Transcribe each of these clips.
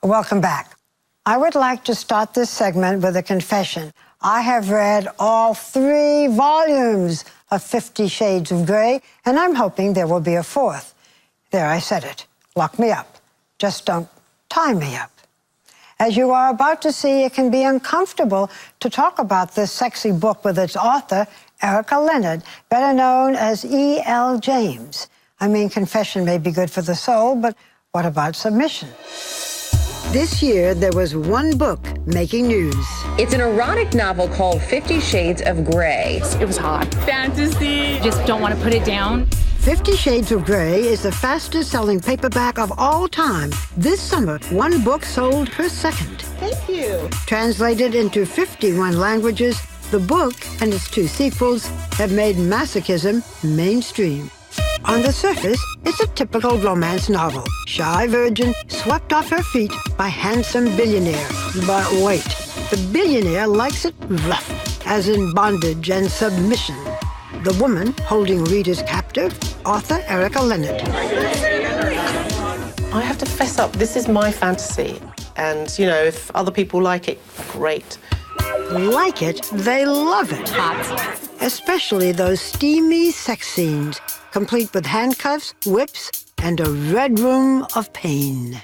Welcome back. I would like to start this segment with a confession. I have read all 3 volumes of 50 Shades of Grey, and I'm hoping there will be a 4th. There, I said it. Lock me up. Just don't tie me up. As you are about to see, it can be uncomfortable to talk about this sexy book with its author, Erica Leonard, better known as E.L. James. I mean, confession may be good for the soul, but what about submission? This year, there was one book making news. It's an erotic novel called 50 Shades of Grey. It was hot. Fantasy. Just don't want to put it down. 50 Shades of Grey is the fastest-selling paperback of all time. This summer, one book sold per second. Thank you. Translated into 51 languages, the book and its 2 sequels have made masochism mainstream. On the surface, it's a typical romance novel. Shy virgin swept off her feet by handsome billionaire. But wait, the billionaire likes it rough, as in bondage and submission. The woman holding readers captive, author Erica Leonard. I have to fess up, this is my fantasy. And, you know, if other people like it, great. Like it, they love it. Hot. Especially those steamy sex scenes, complete with handcuffs, whips, and a red room of pain.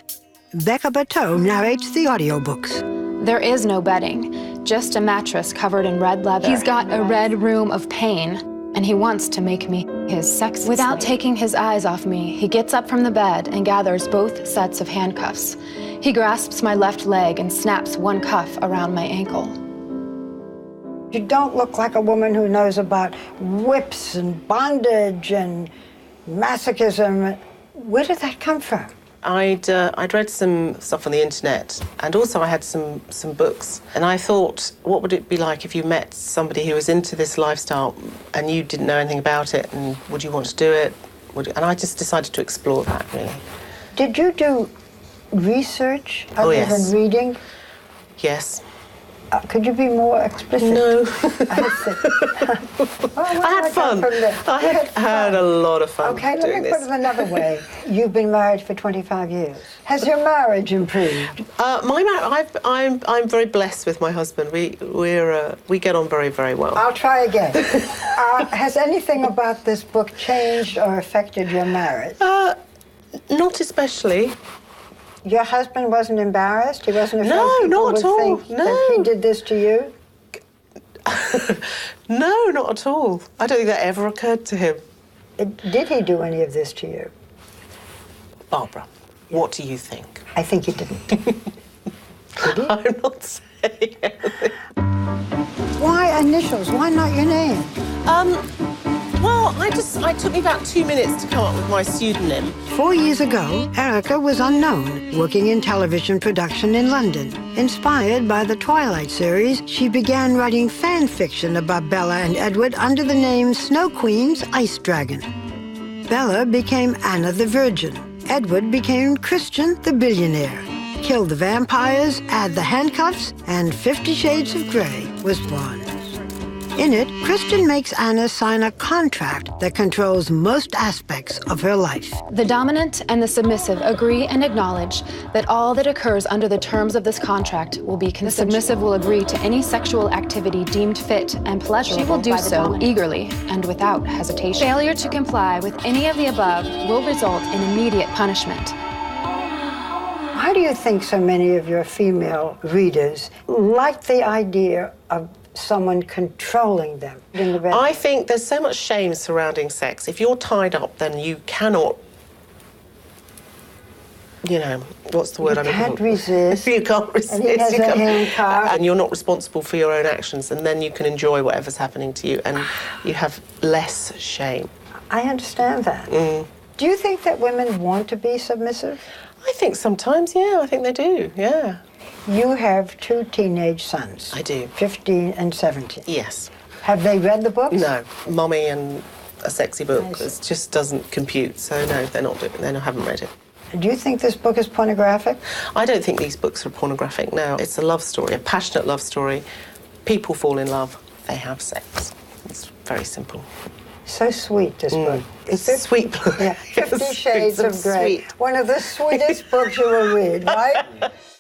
Becca Bateau narrates the audiobooks. There is no bedding, just a mattress covered in red leather. He's got a red room of pain, and he wants to make me his sex slave. Without taking his eyes off me, he gets up from the bed and gathers both sets of handcuffs. He grasps my left leg and snaps one cuff around my ankle. You don't look like a woman who knows about whips and bondage and masochism. Where did that come from? I'd read some stuff on the internet, and also I had some books. And I thought, what would it be like if you met somebody who was into this lifestyle and you didn't know anything about it, and would you want to do it? And I just decided to explore that, really. Did you do research other than reading? Yes. Could you be more explicit? No. I had fun. I had a lot of fun. Okay, let me put it another way. You've been married for 25 years. Has your marriage improved? I'm very blessed with my husband. We get on very, very well. I'll try again. Has anything about this book changed or affected your marriage? Not especially. Your husband wasn't embarrassed? He wasn't afraid No, not at all. that he did this to you? No, not at all. I don't think that ever occurred to him. Did he do any of this to you? Barbara, what do you think? I think he didn't. Did he? I'm not saying anything. Why initials? Why not your name? Well, it took me about 2 minutes to come up with my pseudonym. 4 years ago, Erica was unknown, working in television production in London. Inspired by the Twilight series, she began writing fan fiction about Bella and Edward under the name Snow Queen's Ice Dragon. Bella became Anna the Virgin. Edward became Christian the Billionaire. Kill the vampires, add the handcuffs, and 50 Shades of Grey was born. In it, Christian makes Anna sign a contract that controls most aspects of her life. The dominant and the submissive agree and acknowledge that all that occurs under the terms of this contract will be consensual. The submissive will agree to any sexual activity deemed fit and pleasurable. She will do so eagerly and without hesitation. Failure to comply with any of the above will result in immediate punishment. Why do you think so many of your female readers like the idea of someone controlling them in the bedroom? I think there's so much shame surrounding sex. If you're tied up, then you cannot, what's the word I'm looking for? You can't resist. You can't resist. And he has a handcuff. And you're not responsible for your own actions, and then you can enjoy whatever's happening to you, and you have less shame. I understand that. Do you think that women want to be submissive? I think sometimes, yeah, I think they do, yeah. You have 2 teenage sons. I do. 15 and 17. Yes. Have they read the books? No. Mummy and a sexy book. It just doesn't compute. So, no, they haven't read it. Do you think this book is pornographic? I don't think these books are pornographic, no. It's a love story, a passionate love story. People fall in love. They have sex. It's very simple. So sweet, this book. It's a sweet book. Yeah, 50 Yes, Shades of Grey. sweet. One of the sweetest books you will read, right?